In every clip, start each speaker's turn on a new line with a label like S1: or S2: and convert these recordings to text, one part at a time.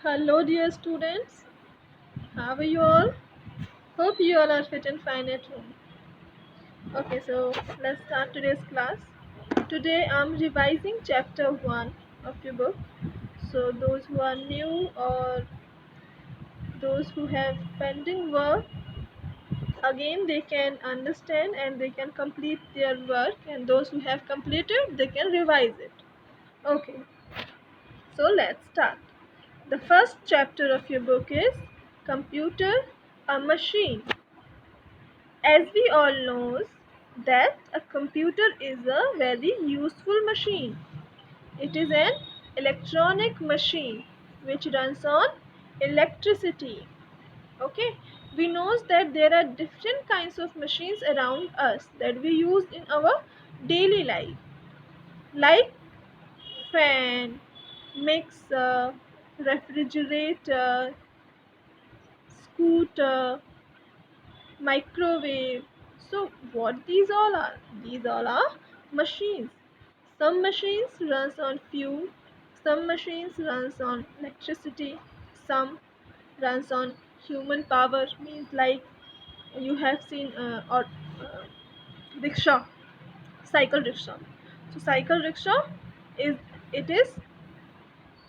S1: Hello, dear students. How are you all? Hope you all are fit and fine at home. Okay, so let's start today's class. Today I'm revising chapter 1 of your book. So, those who are new or those who have pending work, again they can understand and they can complete their work, and those who have completed, they can revise it. Okay, so let's start. The first chapter of your book is Computer, a Machine. As we all knows that a computer is a very useful machine. It is an electronic machine which runs on electricity. Okay, we knows that there are different kinds of machines around us that we use in our daily life, like fan, mixer, refrigerator, scooter, microwave. So what these all are? These all are machines. Some machines runs on fuel, some machines runs on electricity, some runs on human power, means like you have seen or rickshaw, cycle rickshaw. So cycle rickshaw is it is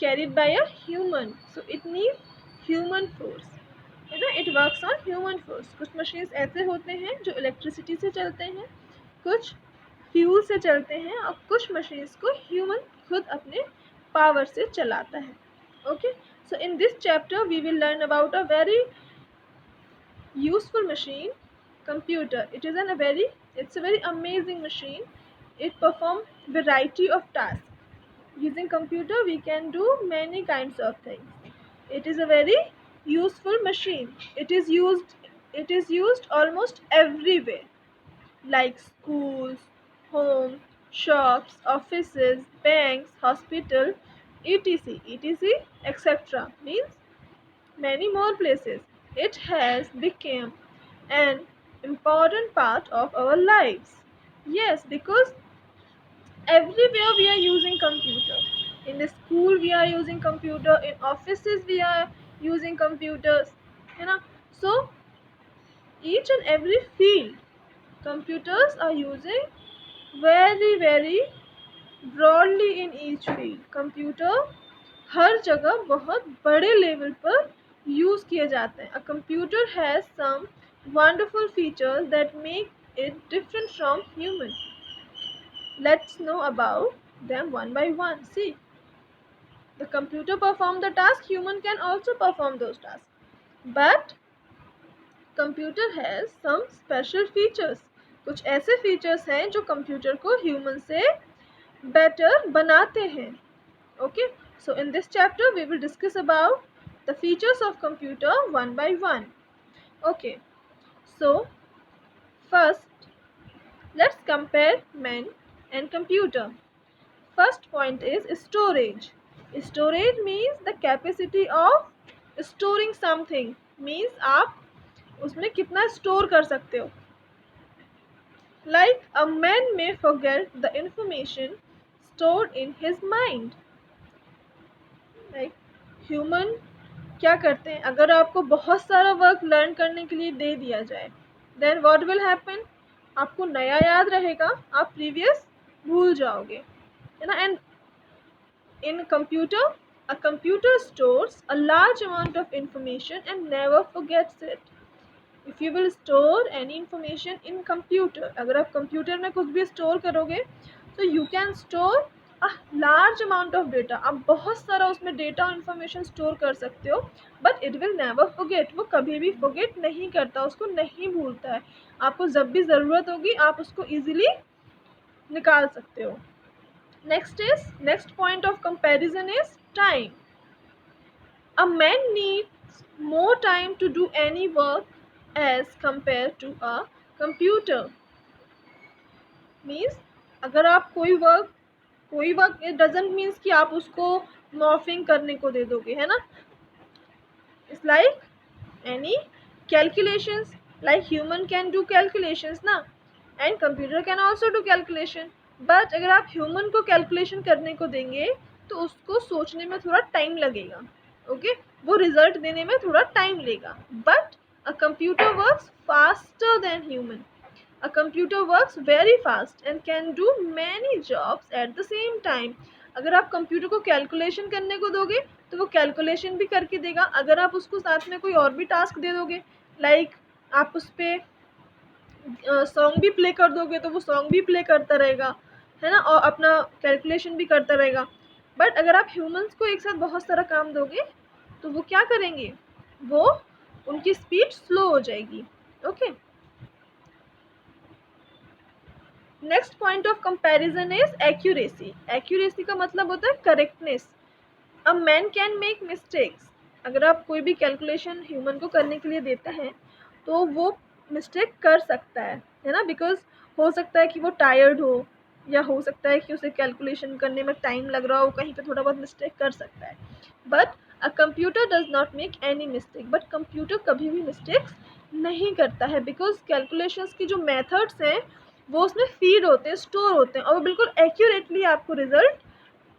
S1: carried by a human, so it needs human force, है ना. It works on human force. कुछ machines ऐसे होते हैं जो electricity से चलते हैं, कुछ फ्यूल से चलते हैं, और कुछ मशीन्स को ह्यूमन खुद अपने पावर से चलाता है. Okay, so in this chapter we will learn about a very useful machine, computer. It's a very amazing machine. It performs variety of tasks. Using computer we can do many kinds of things. It is a very useful machine. It is used almost everywhere, like schools, home, shops, offices, banks, hospital, etc., etc. Means many more places. It has become an important part of our lives. Yes, because everywhere we are using computer. In the school we are using computer, in offices we are using computers, you know. So each and every field computers are using very broadly. In each field computer हर जगह बहुत बड़े level पर use किए जाते हैं. A computer has some wonderful features that make it different from human. Let's know about them one by one. See, the computer perform the task, human can also perform those tasks. But computer has some special features. कुछ ऐसे features हैं जो computer को human से better बनाते हैं. Okay, so in this chapter we will discuss about the features of computer one by one. Okay, so first let's compare man and computer. First point is storage. Storage means the capacity of storing something. Means आप उसमें कितना store कर सकते हो. Like a man may forget the information stored in his mind. Like human क्या करते हैं, अगर आपको बहुत सारा वर्क लर्न करने के लिए दे दिया जाए, देन व्हाट विल हैपन, आपको नया याद रहेगा, आप प्रीवियस भूल जाओगे, है ना. And in computer, a computer stores a large amount of information and never forgets it. If you will store any information in computer, अगर आप computer में कुछ भी store करोगे, so you can store a large amount of data. आप बहुत सारा उसमें data और information store कर सकते हो, but it will never forget. वो कभी भी forget नहीं करता, उसको नहीं भूलता है. आपको जब भी ज़रूरत होगी आप उसको easily निकाल सकते हो. Next point of comparison is time. A man needs more time to do any work as compared to a computer. Means अगर आप कोई वर्क it doesn't means कि आप उसको मॉर्फिंग करने को दे दोगे, है ना. It's like any calculations, like human can do calculations ना, and computer can also do calculation. But अगर आप ह्यूमन को कैलकुलेशन करने को देंगे तो उसको सोचने में थोड़ा टाइम लगेगा. ओके वो रिजल्ट देने में थोड़ा टाइम लेगा, but a computer works faster than human. A computer works very fast and can do many jobs at the same time. अगर आप कंप्यूटर को कैलकुलेशन करने को दोगे तो वो कैलकुलेशन भी करके देगा. अगर आप उसको साथ में कोई और भी टास्क दे दोगे, लाइक आप उस पर सॉन्ग भी प्ले कर दोगे तो वो सॉन्ग भी प्ले करता रहेगा, है ना, और अपना कैलकुलेशन भी करता रहेगा. बट अगर आप ह्यूमंस को एक साथ बहुत सारा काम दोगे तो वो क्या करेंगे, वो उनकी स्पीड स्लो हो जाएगी. Okay. Next point of comparison is accuracy. Accuracy का मतलब होता है correctness. A man can make mistakes. अगर आप कोई भी कैलकुलेशन ह्यूमन को करने के लिए देता है तो वो मिस्टेक कर सकता है ना, बिकॉज हो सकता है कि वो टायर्ड हो, या हो सकता है कि उसे कैलकुलेशन करने में टाइम लग रहा हो, कहीं पे थोड़ा बहुत मिस्टेक कर सकता है. But a computer does not make any mistake. But computer कभी भी मिस्टेक्स नहीं करता है, बिकॉज कैलकुलेशंस की जो मेथड्स हैं वो उसमें फीड होते हैं, स्टोर होते हैं, और वो बिल्कुल एक्यूरेटली आपको रिजल्ट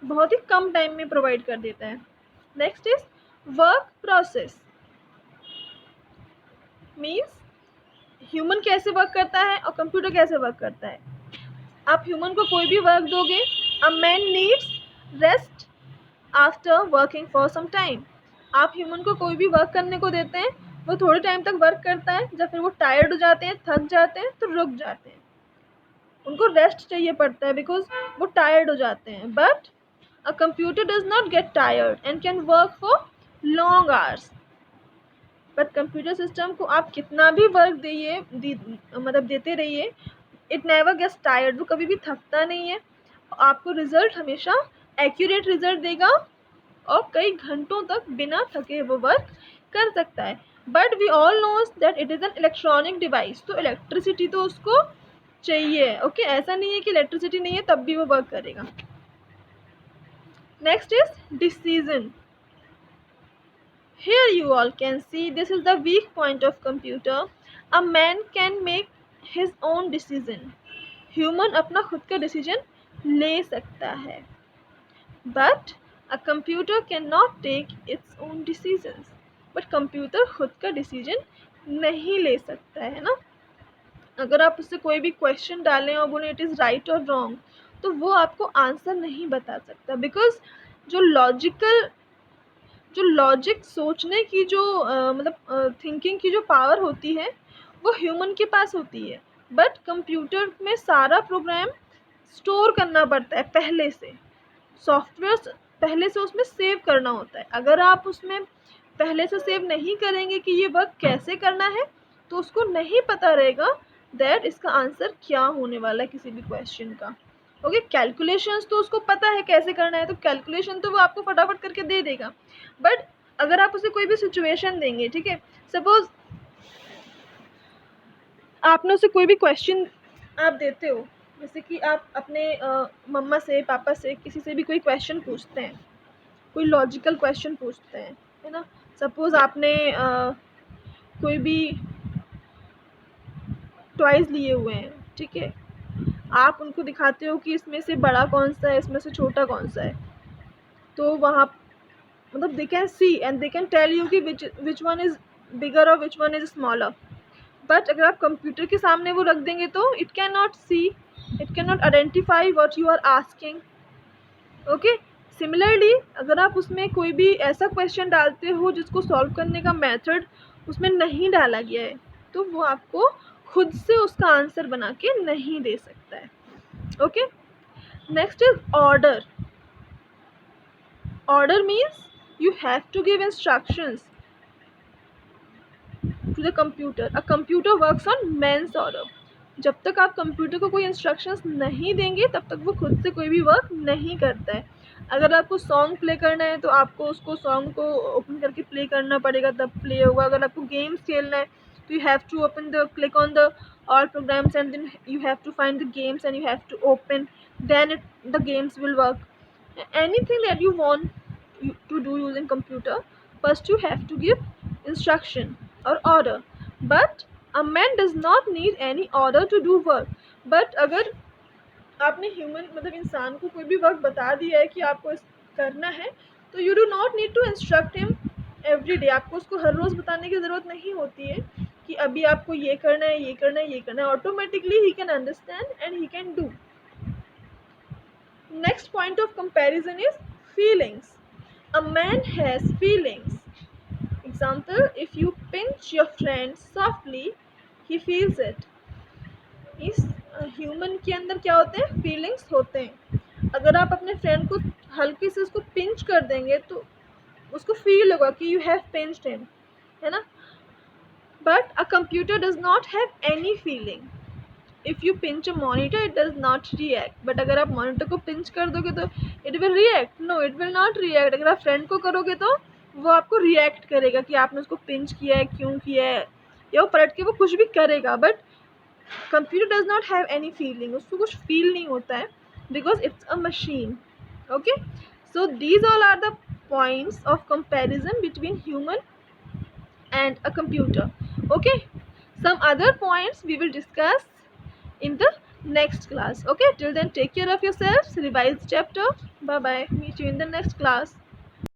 S1: बहुत ही कम टाइम में प्रोवाइड कर देता है. Next is work process. Means human कैसे वर्क करता है और कंप्यूटर कैसे वर्क करता है. आप ह्यूमन को कोई भी वर्क दोगे, a man needs rest after working for some time. आप ह्यूमन को कोई भी वर्क करने को देते हैं, वो थोड़े टाइम तक वर्क करता है, जब फिर वो टायर्ड हो जाते हैं, थक जाते हैं, तो रुक जाते हैं, उनको रेस्ट चाहिए पड़ता है बिकॉज वो टायर्ड हो जाते हैं. But a computer does not get tired and can work for long hours. But computer system को आप कितना भी वर्क मतलब देते रहिए, इट नेवर गेट्स टायर्ड. वो कभी भी थकता नहीं है, आपको रिजल्ट हमेशा एक्यूरेट रिजल्ट देगा और कई घंटों तक बिना थके वो वर्क कर सकता है. But we all knows that it is an electronic device, तो इलेक्ट्रिसिटी तो उसको चाहिए. ओके ऐसा नहीं है कि इलेक्ट्रिसिटी नहीं है तब भी वो वर्क करेगा. Next is decision. Here you all can see this is the weak point of computer. A man can make his own decision. Human अपना खुद का decision ले सकता है, but a computer cannot take its own decisions. But computer खुद का decision नहीं ले सकता है ना. अगर आप उससे कोई भी क्वेश्चन डालें और बोलें इट इज़ राइट और रॉन्ग, तो वो आपको आंसर नहीं बता सकता, बिकॉज जो लॉजिक सोचने की जो मतलब थिंकिंग की जो पावर होती है वो ह्यूमन के पास होती है. बट कंप्यूटर में सारा प्रोग्राम स्टोर करना पड़ता है पहले से, सॉफ्टवेयर पहले से उसमें सेव करना होता है. अगर आप उसमें पहले से सेव नहीं करेंगे कि ये वर्क कैसे करना है, तो उसको नहीं पता रहेगा दैट इसका आंसर क्या होने वाला है किसी भी क्वेश्चन का. ओके कैलकुलेशंस तो उसको पता है कैसे करना है, तो कैलकुलेशन तो वो आपको फटाफट करके दे देगा. बट अगर आप उसे कोई भी सिचुएशन देंगे, ठीक है, सपोज आपने उसे कोई भी क्वेश्चन आप देते हो, जैसे कि आप अपने मम्मा से, पापा से, किसी से भी कोई क्वेश्चन पूछते हैं, कोई लॉजिकल क्वेश्चन पूछते हैं, है ना. सपोज आपने कोई भी टॉयज़ लिए हुए हैं, ठीक है, आप उनको दिखाते हो कि इसमें से बड़ा कौन सा है, इसमें से छोटा कौन सा है, तो वहाँ मतलब they can see and they can tell you कि विच वन इज़ बिगर और which one is smaller. But अगर आप कंप्यूटर के सामने वो रख देंगे तो it can not see, it can not identify what you are asking. Okay similarly अगर आप उसमें कोई भी ऐसा क्वेश्चन डालते हो जिसको सॉल्व करने का मेथड उसमें नहीं डाला गया है, तो वो आपको खुद से उसका आंसर बना के नहीं दे सकता है. Okay next is order. Order means you have to give instructions to the computer. A computer works on man's order. जब तक आप कंप्यूटर को कोई इंस्ट्रक्शंस नहीं देंगे तब तक वो खुद से कोई भी वर्क नहीं करता है. अगर आपको सॉन्ग प्ले करना है तो आपको उसको सॉन्ग को ओपन करके प्ले करना पड़ेगा तब प्ले होगा. अगर आपको गेम्स खेलना है तो you have to open the click on the all programs and then you have to find the games and you have to open, then the games will work. Anything that you want to do using computer, first you have to give instruction or order. But a man does not need any order to do work. But अगर आपने human मतलब इंसान को कोई भी work बता दिया है कि आपको करना है, तो you do not need to instruct him every day, आपको उसको हर रोज़ बताने की ज़रूरत नहीं होती है कि अभी आपको ये करना है, ये करना है, ये करना है. Automatically he can understand and he can do. Next point of comparison is feelings. A man has feelings. Example, if you pinch your friend softly, he feels it. इस ह्यूमन के अंदर क्या होते हैं, फीलिंग्स होते हैं. अगर आप अपने फ्रेंड को हल्के से उसको पिंच कर देंगे तो उसको फील होगा कि यू हैव पिंच्ड हिम, है ना. But a computer does not have any feeling. If you pinch a monitor it does not react. But अगर आप मॉनिटर को पिंच कर दोगे तो it will react. No, it will not react. अगर आप फ्रेंड को करोगे तो वो आपको रिएक्ट करेगा कि आपने उसको पिंच किया है, क्यों किया है, या वो पलट के वो कुछ भी करेगा. But computer does not have any feeling, उसको कुछ फील नहीं होता है because it's a machine. Okay, so these all are the points of comparison between human and a computer. Okay, some other points we will discuss in the next class. Okay, till then take care of yourselves, revise chapter. Bye bye, meet you in the next class.